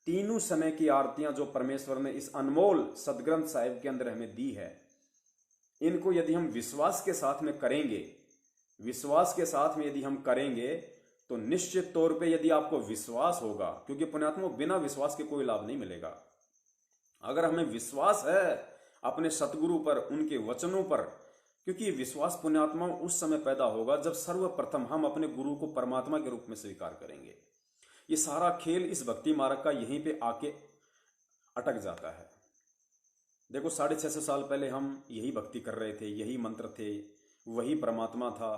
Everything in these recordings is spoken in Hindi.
तीनों समय की आरतियां जो परमेश्वर ने इस अनमोल सदग्रंथ साहिब के अंदर हमें दी है, इनको यदि हम विश्वास के साथ में करेंगे, विश्वास के साथ में यदि हम करेंगे, तो निश्चित तौर पे यदि आपको विश्वास होगा, क्योंकि पुण्यात्मा बिना विश्वास के कोई लाभ नहीं मिलेगा। अगर हमें विश्वास है अपने सतगुरु पर, उनके वचनों पर, क्योंकि विश्वास पुण्यात्मा उस समय पैदा होगा जब सर्वप्रथम हम अपने गुरु को परमात्मा के रूप में स्वीकार करेंगे। ये सारा खेल इस भक्ति मार्ग का यहीं पे आके अटक जाता है। देखो 650 साल पहले हम यही भक्ति कर रहे थे, यही मंत्र थे, वही परमात्मा था,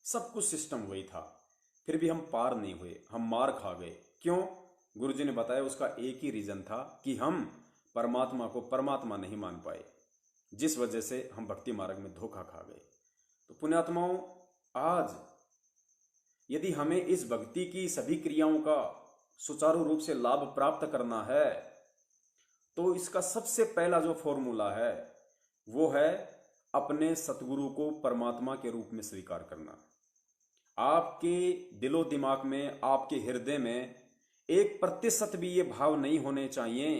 सब कुछ सिस्टम वही था, फिर भी हम पार नहीं हुए, हम मार खा गए। क्यों? गुरुजी ने बताया उसका एक ही रीजन था कि हम परमात्मा को परमात्मा नहीं मान पाए, जिस वजह से हम भक्ति मार्ग में धोखा खा गए। तो पुण्यात्माओं, आज यदि हमें इस भक्ति की सभी क्रियाओं का सुचारू रूप से लाभ प्राप्त करना है, तो इसका सबसे पहला जो फॉर्मूला है वो है अपने सतगुरु को परमात्मा के रूप में स्वीकार करना। आपके दिलो दिमाग में, आपके हृदय में 1% भी ये भाव नहीं होने चाहिए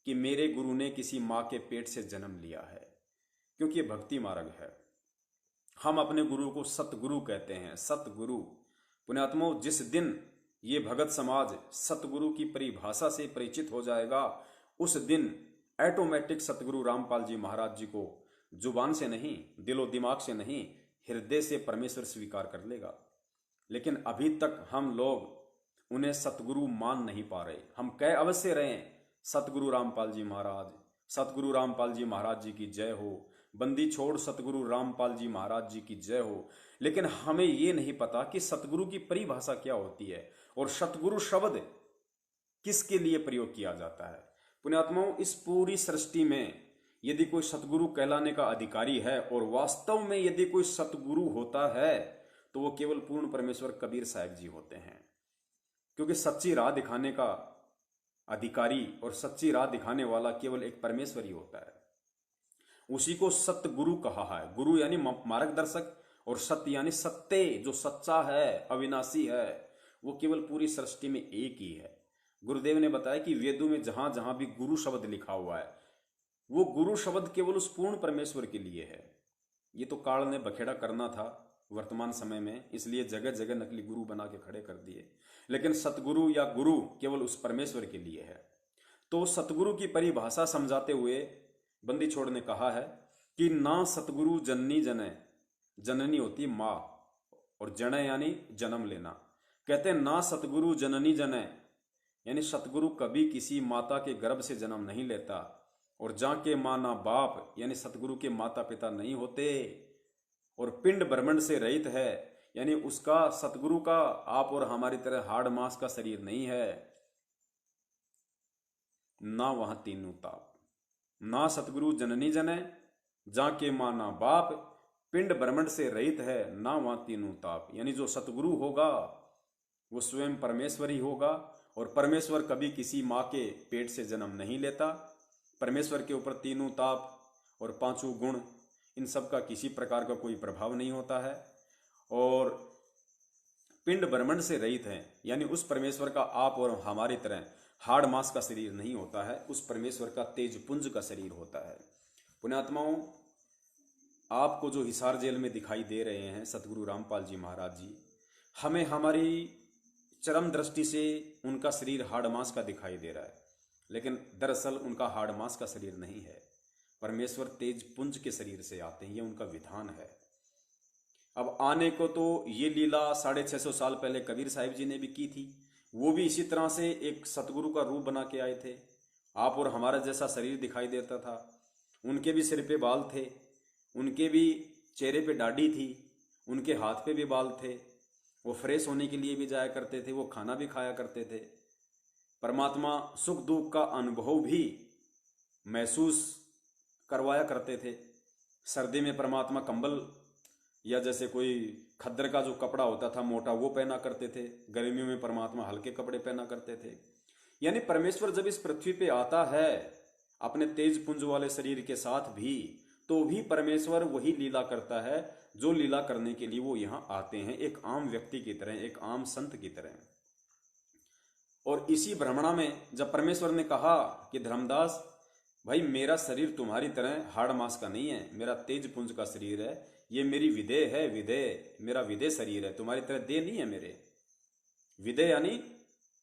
कि मेरे गुरु ने किसी माँ के पेट से जन्म लिया है, क्योंकि ये भक्ति मार्ग है। हम अपने गुरु को सतगुरु कहते हैं, सतगुरु। पुण्यात्मों, जिस दिन ये भगत समाज सतगुरु की परिभाषा से परिचित हो जाएगा, उस दिन ऑटोमेटिक सतगुरु रामपाल जी महाराज जी को जुबान से नहीं, दिलो दिमाग से नहीं, हृदय से परमेश्वर स्वीकार कर लेगा। लेकिन अभी तक हम लोग उन्हें सतगुरु मान नहीं पा रहे। हम कह अवश्य रहे हैं सतगुरु रामपाल जी महाराज, सतगुरु रामपाल जी महाराज जी की जय हो, बंदी छोड़ सतगुरु रामपाल जी महाराज जी की जय हो, लेकिन हमें ये नहीं पता कि सतगुरु की परिभाषा क्या होती है और सतगुरु शब्द किसके लिए प्रयोग किया जाता है। पुण्यात्माओं, इस पूरी सृष्टि में यदि कोई सतगुरु कहलाने का अधिकारी है और वास्तव में यदि कोई सतगुरु होता है, तो वो केवल पूर्ण परमेश्वर कबीर साहब जी होते हैं। क्योंकि सच्ची राह दिखाने का अधिकारी और सच्ची राह दिखाने वाला केवल एक परमेश्वर ही होता है। उसी को सतगुरु कहा है। गुरु यानी मार्गदर्शक, और सत्य यानी सत्य, जो सच्चा है, अविनाशी है, वो केवल पूरी सृष्टि में एक ही है। गुरुदेव ने बताया कि वेदों में जहां जहां भी गुरु शब्द लिखा हुआ है, वो गुरु शब्द केवल उस पूर्ण परमेश्वर के लिए है। ये तो काल ने बखेड़ा करना था वर्तमान समय में, इसलिए जगह जगह नकली गुरु बना के खड़े कर दिए, लेकिन सतगुरु या गुरु केवल उस परमेश्वर के लिए है। तो सतगुरु की परिभाषा समझाते हुए बंदी छोड़ ने कहा है कि ना सतगुरु जननी जने, जननी होती माँ, और जने यानी जन्म लेना। कहते हैं ना सतगुरु जननी जने, यानी सतगुरु कभी किसी माता के गर्भ से जन्म नहीं लेता, और जाके माँ ना बाप, यानी सतगुरु के माता पिता नहीं होते, और पिंड ब्रह्मांड से रहित है, यानी उसका, सतगुरु का आप और हमारी तरह हाड़ मांस का शरीर नहीं है, ना वहां तीनों ताप। ना सतगुरु जननी जने, जाके माँ ना बाप, पिंड ब्रह्मांड से रहित है, ना वहां तीनों ताप। यानी जो सतगुरु होगा वो स्वयं परमेश्वर ही होगा, और परमेश्वर कभी किसी माँ के पेट से जन्म नहीं लेता। परमेश्वर के ऊपर तीनों ताप और पांचों गुण, इन सब का किसी प्रकार का कोई प्रभाव नहीं होता है, और पिंड ब्रह्मांड से रहित है, यानी उस परमेश्वर का आप और हमारी तरह हाड़ मांस का शरीर नहीं होता है, उस परमेश्वर का तेज पुंज का शरीर होता है। पुण्यात्माओं, आपको जो हिसार जेल में दिखाई दे रहे हैं सतगुरु रामपाल जी महाराज जी, हमें हमारी चरम दृष्टि से उनका शरीर हाड़ मांस का दिखाई दे रहा है, लेकिन दरअसल उनका हाड़ मांस का शरीर नहीं है। परमेश्वर तेज पुंज के शरीर से आते हैं, ये उनका विधान है। अब आने को तो ये लीला 650 साल पहले कबीर साहिब जी ने भी की थी। वो भी इसी तरह से एक सतगुरु का रूप बना के आए थे, आप और हमारा जैसा शरीर दिखाई देता था। उनके भी सिर पे बाल थे, उनके भी चेहरे पे दाढ़ी थी, उनके हाथ पे भी बाल थे, वो फ्रेश होने के लिए भी जाया करते थे, वो खाना भी खाया करते थे। परमात्मा सुख दुख का अनुभव भी महसूस करवाया करते थे। सर्दी में परमात्मा कंबल या जैसे कोई खद्दर का जो कपड़ा होता था मोटा, वो पहना करते थे। गर्मियों में परमात्मा हल्के कपड़े पहना करते थे। यानी परमेश्वर जब इस पृथ्वी पे आता है अपने तेज पुंज वाले शरीर के साथ भी, तो भी परमेश्वर वही लीला करता है जो लीला करने के लिए वो यहाँ आते हैं, एक आम व्यक्ति की तरह, एक आम संत की तरह। और इसी भ्रमणा में जब परमेश्वर ने कहा कि धर्मदास भाई मेरा शरीर तुम्हारी तरह हाड़ मांस का नहीं है, मेरा तेज पुंज का शरीर है, ये मेरी विदेह है, विदेह मेरा विदेह शरीर है, तुम्हारी तरह देह नहीं है मेरे। विदेह यानी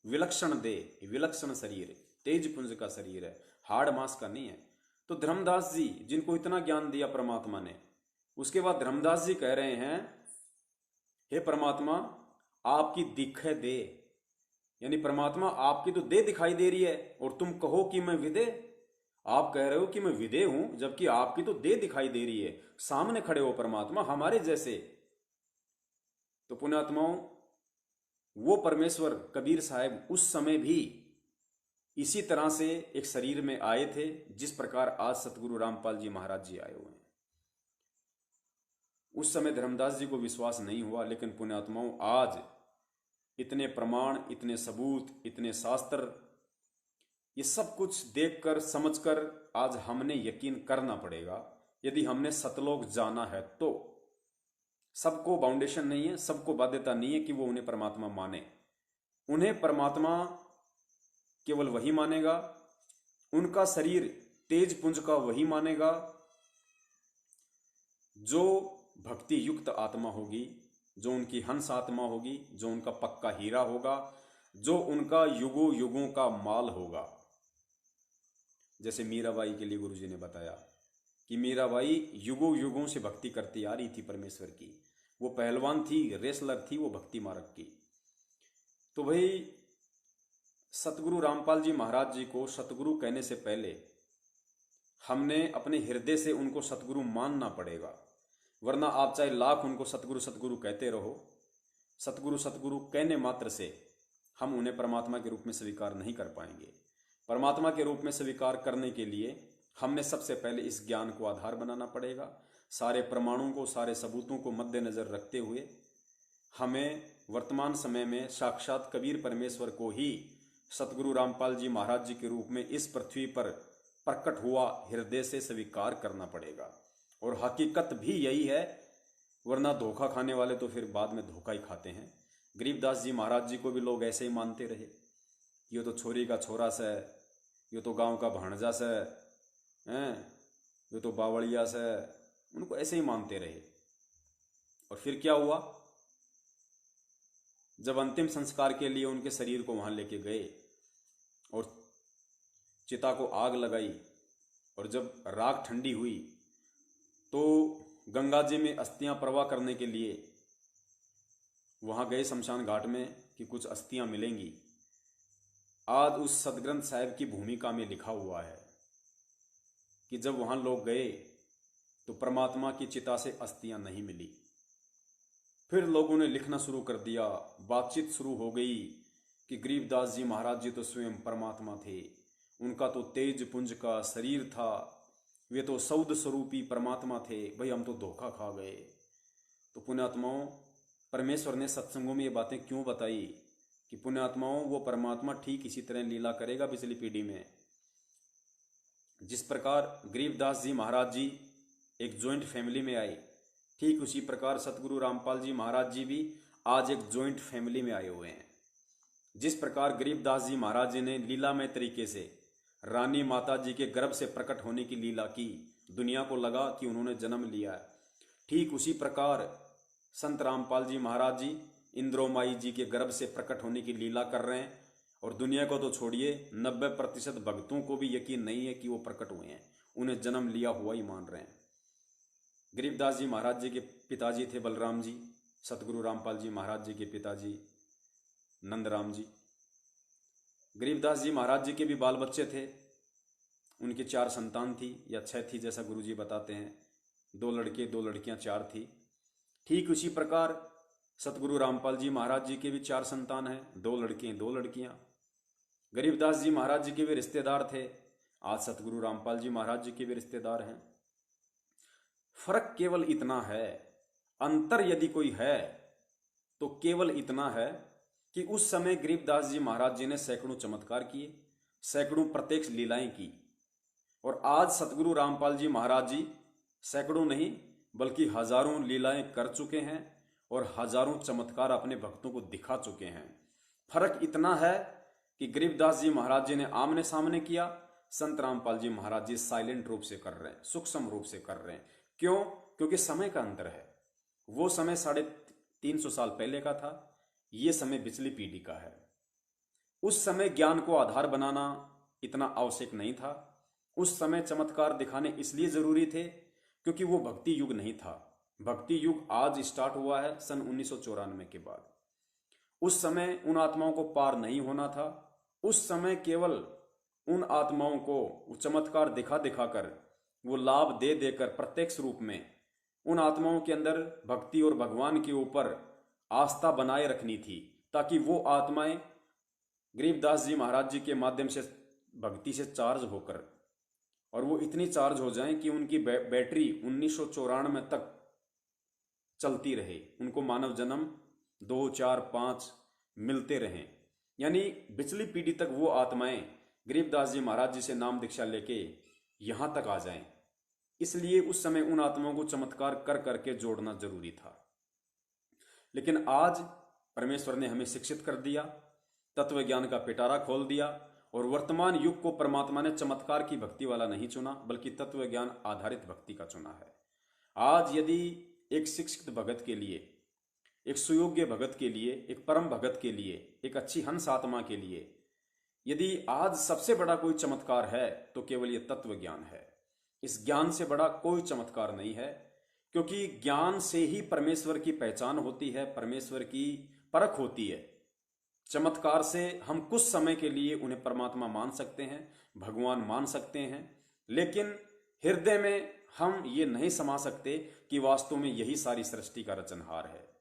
विलक्षण देह, विलक्षण शरीर, तेज पुंज का शरीर है, हाड़ मांस का नहीं है। तो धर्मदास जी जिनको इतना ज्ञान दिया परमात्मा ने, उसके बाद धर्मदास जी कह रहे हैं हे परमात्मा आपकी दिखे दे, यानी परमात्मा आपकी तो देह दिखाई दे रही है और तुम कहो कि मैं विदेह। आप कह रहे हो कि मैं विदेह हूं जबकि आपकी तो देह दिखाई दे रही है, सामने खड़े हो परमात्मा हमारे जैसे। तो पुण्यात्माओं वो परमेश्वर कबीर साहब उस समय भी इसी तरह से एक शरीर में आए थे जिस प्रकार आज सतगुरु रामपाल जी महाराज जी आए हुए हैं। उस समय धर्मदास जी को विश्वास नहीं हुआ, लेकिन पुण्यात्माओं आज इतने प्रमाण, इतने सबूत, इतने शास्त्र, ये सब कुछ देखकर समझकर आज हमने यकीन करना पड़ेगा। यदि हमने सतलोक जाना है तो सबको बाउंडेशन नहीं है, सबको बाध्यता नहीं है कि वो उन्हें परमात्मा माने। उन्हें परमात्मा केवल वही मानेगा, उनका शरीर तेज पुंज का वही मानेगा जो भक्ति युक्त आत्मा होगी, जो उनकी हंस आत्मा होगी, जो उनका पक्का हीरा होगा, जो उनका युगों युगों का माल होगा। जैसे मीराबाई के लिए गुरुजी ने बताया कि मीराबाई युगों युगों से भक्ति करती आ रही थी परमेश्वर की, वो पहलवान थी, रेसलर थी वो भक्ति मार्ग की। तो भाई सतगुरु रामपाल जी महाराज जी को सतगुरु कहने से पहले हमने अपने हृदय से उनको सतगुरु मानना पड़ेगा, वरना आप चाहे लाख उनको सतगुरु सतगुरु कहते रहो, सतगुरु सतगुरु कहने मात्र से हम उन्हें परमात्मा के रूप में स्वीकार नहीं कर पाएंगे। परमात्मा के रूप में स्वीकार करने के लिए हमने सबसे पहले इस ज्ञान को आधार बनाना पड़ेगा। सारे प्रमाणों को, सारे सबूतों को मद्देनजर रखते हुए हमें वर्तमान समय में साक्षात कबीर परमेश्वर को ही सतगुरु रामपाल जी महाराज जी के रूप में इस पृथ्वी पर प्रकट हुआ हृदय से स्वीकार करना पड़ेगा। और हकीकत भी यही है, वरना धोखा खाने वाले तो फिर बाद में धोखा ही खाते हैं। गरीबदास जी महाराज जी को भी लोग ऐसे ही मानते रहे, ये तो छोरी का छोरा से, ये तो गांव का भाणजा से हैं, ये तो बावड़िया से, उनको ऐसे ही मानते रहे। और फिर क्या हुआ, जब अंतिम संस्कार के लिए उनके शरीर को वहां लेके गए और चिता को आग लगाई और जब राख ठंडी हुई तो गंगा जी में अस्थियां प्रवाह करने के लिए वहां गए शमशान घाट में कि कुछ अस्थियां मिलेंगी। आज उस सदग्रंथ साहिब की भूमिका में लिखा हुआ है कि जब वहां लोग गए तो परमात्मा की चिता से अस्थियां नहीं मिली। फिर लोगों ने लिखना शुरू कर दिया, बातचीत शुरू हो गई कि गरीबदास जी महाराज जी तो स्वयं परमात्मा थे, उनका तो तेज पुंज का शरीर था, वे तो सौद स्वरूपी परमात्मा थे, भाई हम तो धोखा खा गए। तो पुण्यात्माओं परमेश्वर ने सत्संगों में ये बातें क्यों बताई कि पुण्यात्माओं वो परमात्मा ठीक इसी तरह लीला करेगा पिछली पीढ़ी में। जिस प्रकार गरीबदास जी महाराज जी एक जॉइंट फैमिली में आए, ठीक उसी प्रकार सतगुरु रामपाल जी महाराज जी भी आज एक जॉइंट फैमिली में आए हुए हैं। जिस प्रकार गरीबदास जी महाराज जी ने लीलामय तरीके से रानी माता जी के गर्भ से प्रकट होने की लीला की, दुनिया को लगा कि उन्होंने जन्म लिया है, ठीक उसी प्रकार संत रामपाल जी महाराज जी इंद्रोमाई जी के गर्भ से प्रकट होने की लीला कर रहे हैं। और दुनिया को तो छोड़िए, 90% भक्तों को भी यकीन नहीं है कि वो प्रकट हुए हैं, उन्हें जन्म लिया हुआ ही मान रहे हैं। गरीबदास जी महाराज जी के पिताजी थे बलराम जी, सतगुरु रामपाल जी महाराज जी के पिताजी नंदराम जी। गरीबदास जी महाराज जी के भी बाल बच्चे थे, उनकी 4 संतान थी या 6 थी जैसा गुरुजी बताते हैं, 2 लड़के 2 लड़कियां 4 थी। ठीक उसी प्रकार सतगुरु रामपाल जी महाराज जी के भी 4 संतान हैं, 2 लड़के 2 लड़कियां। गरीबदास जी महाराज जी के भी रिश्तेदार थे, आज सतगुरु रामपाल जी महाराज जी के भी रिश्तेदार हैं। फर्क केवल इतना है, अंतर यदि कोई है तो केवल इतना है कि उस समय गरीबदास जी महाराज जी ने सैकड़ों चमत्कार किए, सैकड़ों प्रत्यक्ष लीलाएं की, और आज सतगुरु रामपाल जी महाराज जी सैकड़ों नहीं बल्कि हजारों लीलाएं कर चुके हैं और हजारों चमत्कार अपने भक्तों को दिखा चुके हैं। फर्क इतना है कि गरीबदास जी महाराज जी ने आमने सामने किया, संत रामपाल जी महाराज जी साइलेंट रूप से कर रहे हैं, सूक्ष्म रूप से कर रहे हैं। क्यों? क्योंकि समय का अंतर है। वो समय 350 साल पहले का था, ये समय पिछली पीढ़ी का है। उस समय ज्ञान को आधार बनाना इतना आवश्यक नहीं था। उस समय चमत्कार दिखाने इसलिए जरूरी थे क्योंकि वो भक्ति युग नहीं था। भक्ति युग आज स्टार्ट हुआ है सन 1994 के बाद। उस समय उन आत्माओं को पार नहीं होना था। उस समय केवल उन आत्माओं को चमत्कार दिखा दिखा कर, वो लाभ दे देकर प्रत्यक्ष रूप में उन आत्माओं के अंदर भक्ति और भगवान के ऊपर आस्था बनाए रखनी थी, ताकि वो आत्माएं गरीबदास जी महाराज जी के माध्यम से भक्ति से चार्ज होकर, और वो इतनी चार्ज हो जाएं कि उनकी बैटरी 1994 तक चलती रहे, उनको मानव जन्म 2, 4, 5 मिलते रहें। यानी पिछली पीढ़ी तक वो आत्माएं गरीबदास जी महाराज जी से नाम दीक्षा लेके यहां तक आ जाएं। इसलिए उस समय उन आत्माओं को चमत्कार कर करके जोड़ना जरूरी था। लेकिन आज परमेश्वर ने हमें शिक्षित कर दिया, तत्व ज्ञान का पिटारा खोल दिया, और वर्तमान युग को परमात्मा ने चमत्कार की भक्ति वाला नहीं चुना, बल्कि तत्व ज्ञान आधारित भक्ति का चुना है। आज यदि एक शिक्षित भगत के लिए, एक सुयोग्य भगत के लिए, एक परम भगत के लिए, एक अच्छी हंस आत्मा के लिए यदि आज सबसे बड़ा कोई चमत्कार है तो केवल ये तत्व ज्ञान है। इस ज्ञान से बड़ा कोई चमत्कार नहीं है, क्योंकि ज्ञान से ही परमेश्वर की पहचान होती है, परमेश्वर की परख होती है। चमत्कार से हम कुछ समय के लिए उन्हें परमात्मा मान सकते हैं, भगवान मान सकते हैं, लेकिन हृदय में हम ये नहीं समा सकते कि वास्तव में यही सारी सृष्टि का रचनहार है।